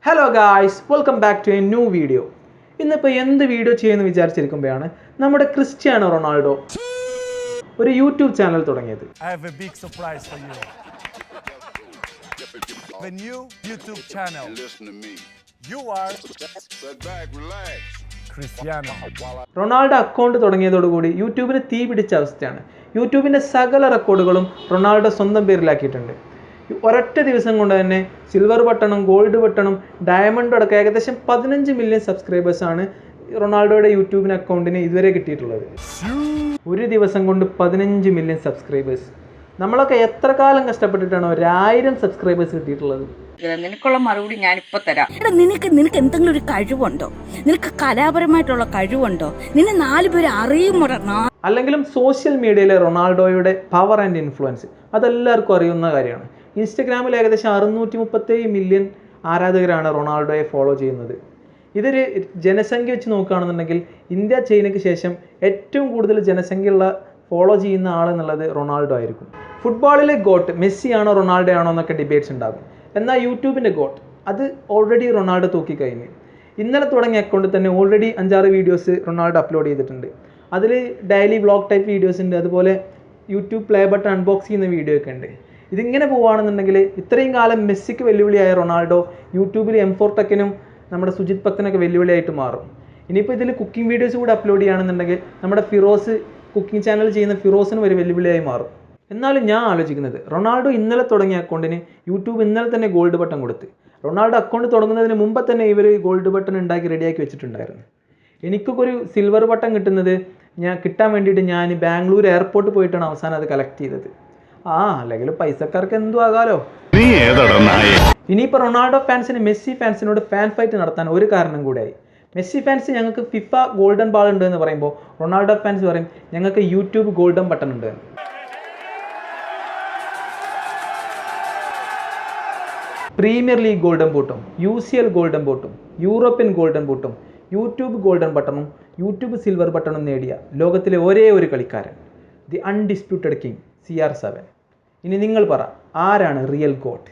Hello guys, welcome back to a new video. ഇന്നിപ്പോൾ എന്ത് video ചെയ്യുമെന്ന് വിചാരിച്ചിരിക്കുമ്പോഴാണ് നമ്മുടെ ക്രിസ്ത്യാനോ റൊണാൾഡോ ഒരു യൂട്യൂബ് ചാനൽ തുടങ്ങിയത്. I have a big surprise for you. The new YouTube channel. You are Cristiano. Ronaldo account തുടങ്ങിയതോടുകൂടി യൂട്യൂബിന് തീ പിടിച്ച അവസ്ഥയാണ്. യൂട്യൂബിൻ്റെ സകല റെക്കോർഡുകളും റൊണാൾഡോ സ്വന്തം പേരിലാക്കിയിട്ടുണ്ട്. ഒരൊറ്റ ദിവസം കൊണ്ട് തന്നെ സിൽവർ ബട്ടണും ഗോൾഡ് ബട്ടണും ഡയമണ്ടും അടക്കം ഏകദേശം 15 മില്യൺ സബ്സ്ക്രൈബേഴ്സാണ് റൊണാൾഡോയുടെ യൂട്യൂബിന് അക്കൗണ്ടിന് ഇതുവരെ കിട്ടിയിട്ടുള്ളത്. ഒരു ദിവസം കൊണ്ട് 15 മില്യൺ സബ്സ്ക്രൈബേഴ്സ്. നമ്മളൊക്കെ എത്ര കാലം കഷ്ടപ്പെട്ടിട്ടാണ് 1000 സബ്സ്ക്രൈബേഴ്സ് കിട്ടിയിട്ടുള്ളത്? നിനക്കുള്ള മറുപടി ഞാനിപ്പോൾ തരാം. എടാ, നിനക്ക് എന്തെങ്കിലും ഒരു കഴിവുണ്ടോ? നിനക്ക് കലാപരമായിട്ടുള്ള കഴിവുണ്ടോ? നിന്നെ 4 പേര് അറിയുമോടാ? അല്ലെങ്കിലും സോഷ്യൽ മീഡിയയിലെ റൊണാൾഡോയുടെ പവർ ആൻഡ് ഇൻഫ്ലുവൻസ് അതെല്ലാവർക്കും അറിയുന്ന കാര്യമാണ്. ഇൻസ്റ്റഗ്രാമിൽ ഏകദേശം 637 മില്യൺ ആരാധകരാണ് റൊണാൾഡോയെ ഫോളോ ചെയ്യുന്നത്. ഇതൊരു ജനസംഖ്യ വെച്ച് നോക്കുകയാണെന്നുണ്ടെങ്കിൽ ഇന്ത്യ ചൈനയ്ക്ക് ശേഷം ഏറ്റവും കൂടുതൽ ജനസംഖ്യയുള്ള ഫോളോ ചെയ്യുന്ന ആളെന്നുള്ളത് റൊണാൾഡോ ആയിരിക്കും. ഫുട്ബോളിലെ ഗോട്ട് മെസ്സി ആണോ റൊണാൾഡോ ആണോ എന്നൊക്കെ ഡിബേറ്റ്സ് ഉണ്ടാകും. എന്നാൽ യൂട്യൂബിൻ്റെ ഗോട്ട് അത് ഓൾറെഡി റൊണാൾഡോ തൂക്കിക്കഴിഞ്ഞ്. ഇന്നലെ തുടങ്ങിയ അക്കൗണ്ടിൽ തന്നെ ഓൾറെഡി 5-6 വീഡിയോസ് റൊണാൾഡോ അപ്ലോഡ് ചെയ്തിട്ടുണ്ട്. അതിൽ ഡെയിലി വ്ളോഗ് ടൈപ്പ് വീഡിയോസ് ഉണ്ട്, അതുപോലെ യൂട്യൂബ് പ്ലേ ബട്ടൺ അൺബോക്സ് ചെയ്യുന്ന വീഡിയോ ഒക്കെ ഉണ്ട്. ഇതിങ്ങനെ പോവുകയാണെന്നുണ്ടെങ്കിൽ ഇത്രയും കാലം മെസ്സിക്ക് വെല്ലുവിളിയായ റൊണാൾഡോ യൂട്യൂബിൽ M4 ടെക്കിനും നമ്മുടെ സുജിത് ഭക്തനൊക്കെ വെല്ലുവിളിയായിട്ട് മാറും. ഇനിയിപ്പോൾ ഇതിൽ കുക്കിംഗ് വീഡിയോസ് കൂടെ അപ്ലോഡ് ചെയ്യുകയാണെന്നുണ്ടെങ്കിൽ നമ്മുടെ ഫിറോസ് കുക്കിംഗ് ചാനൽ ചെയ്യുന്ന ഫിറോസിന് ഒരു വെല്ലുവിളിയായി മാറും. എന്നാലും ഞാൻ ആലോചിക്കുന്നത്, റൊണാൾഡോ ഇന്നലെ തുടങ്ങിയ അക്കൗണ്ടിന് യൂട്യൂബ് ഇന്നലെ തന്നെ ഗോൾഡ് ബട്ടൺ കൊടുത്ത്. റൊണാൾഡോ അക്കൗണ്ട് തുടങ്ങുന്നതിന് മുമ്പ് തന്നെ ഇവർ ഗോൾഡ് ബട്ടൺ ഉണ്ടാക്കി റെഡിയാക്കി വെച്ചിട്ടുണ്ടായിരുന്നു. എനിക്കൊക്കെ ഒരു സിൽവർ ബട്ടൺ കിട്ടാൻ വേണ്ടിയിട്ട് ഞാൻ ബാംഗ്ലൂർ എയർപോർട്ട് പോയിട്ടാണ് അവസാനം അത് കളക്ട് ചെയ്തത്. അല്ലെങ്കിൽ പൈസക്കാർക്ക് എന്തും ആകാലോ. ഇനിയിപ്പോൾ റൊണാൾഡോ ഫാൻസിന് മെസ്സി ഫാൻസിനോട് ഫാൻ ഫൈറ്റ് നടത്താൻ ഒരു കാരണം കൂടെയായി. മെസ്സി ഫാൻസ് ഞങ്ങൾക്ക് ഫിഫ ഗോൾഡൻ ബാൾ ഉണ്ട് എന്ന് പറയുമ്പോൾ റൊണാൾഡോ ഫാൻസ് പറയും ഞങ്ങൾക്ക് യൂട്യൂബ് ഗോൾഡൻ ബട്ടൺ ഉണ്ട്. പ്രീമിയർ ലീഗ് ഗോൾഡൻ ബൂട്ടും UCL ഗോൾഡൻ ബൂട്ടും യൂറോപ്യൻ ഗോൾഡൻ ബൂട്ടും യൂട്യൂബ് ഗോൾഡൻ ബട്ടണും യൂട്യൂബ് സിൽവർ ബട്ടണും നേടിയ ലോകത്തിലെ ഒരേ ഒരു കളിക്കാരൻ, ദി അൺഡിസ്പ്യൂട്ടഡ് കിങ് CR7. ഇനി നിങ്ങൾ പറ, ആരാണ് റിയൽ ഗോട്ട്?